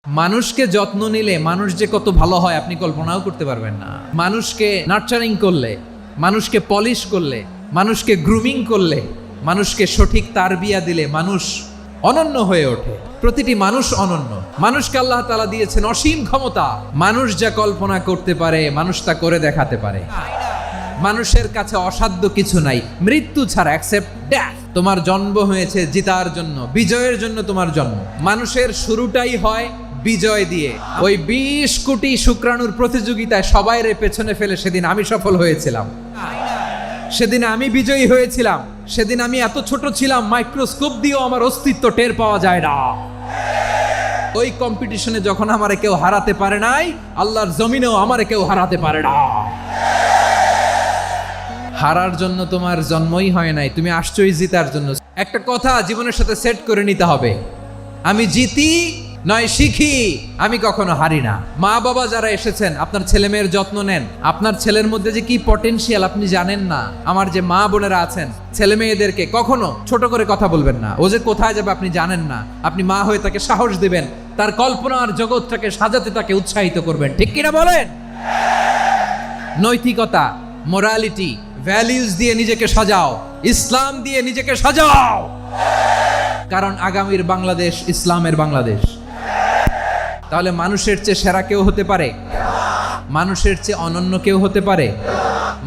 মানুষকে যত্ন নিলে মানুষ যে কত ভালো হয় আপনি কল্পনাও করতে পারবেন না। মানুষকে নার্চারিং করলে, মানুষকে পলিশ করলে, মানুষকে গ্রুমিং করলে, মানুষকে সঠিক তারবিয়া দিলে মানুষ অনন্য হয়ে ওঠে। প্রতিটি মানুষ অনন্য। মানুষকে আল্লাহ তাআলা দিয়েছেন অসীম ক্ষমতা। মানুষ যা কল্পনা করতে পারে মানুষ তা করে দেখাতে পারে। মানুষের কাছে অসাধ্য কিছু নাই মৃত্যু ছাড়া, অ্যাকসেপ্ট ডেথ। তোমার জন্ম হয়েছে জিতার জন্য, বিজয়ের জন্য তোমার জন্ম। মানুষের শুরুটাই হয় বিজয় দিয়ে। ওই 20 কোটি শুক্রাণুর প্রতিযোগিতায় সবাইরে পেছনে ফেলে সেদিন আমি সফল হয়েছিলাম, সেদিন আমি বিজয়ী হয়েছিলাম, সেদিন আমি এত ছোট ছিলাম মাইক্রোস্কোপ দিয়েও আমার অস্তিত্ব টের পাওয়া যায় না। ওই কম্পিটিশনে যখন আমারে কেউ হারাতে পারে নাই, আল্লাহর জমিনেও আমারে কেউ হারাতে পারে না। হারার জন্য তোমার জন্মই হয় নাই, তুমি আসছোই জিতার জন্য। একটা কথা জীবনের সাথে সেট করে নিতে হবে, আমি জিতি নয় শিখি, আমি কখনো হারি না। মা বাবা যারা এসেছেন আপনার ছেলে মেয়ের যত্ন নেন। আপনার ছেলের মধ্যে যে কি পটেনশিয়াল আপনি জানেন না। আমার যে মা বোনেরা আছেন, ছেলে মেয়েদেরকে কখনো ছোট করে কথা বলবেন না। ও যে কোথায় যাবে আপনি জানেন না। আপনি মা হয়ে তাকে সাহস দিবেন, তার কল্পনার জগৎটাকে সাজাতে তাকে উৎসাহিত করবেন, ঠিক কিনা বলেন? নৈতিকতা, মোরালিটি, ভ্যালিউজ দিয়ে নিজেকে সাজাও, ইসলাম দিয়ে নিজেকে সাজাও। কারণ আগামীর বাংলাদেশ ইসলামের বাংলাদেশ। তাহলে মানুষের চেয়ে সেরা কেউ হতে পারে? মানুষের চেয়ে অনন্য কেউ হতে পারে?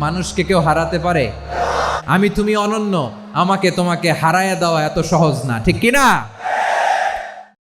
মানুষকে কেউ হারাতে পারে? আমি তুমি অনন্য, আমাকে তোমাকে হারায়া দেওয়া এত সহজ না, ঠিক কি না?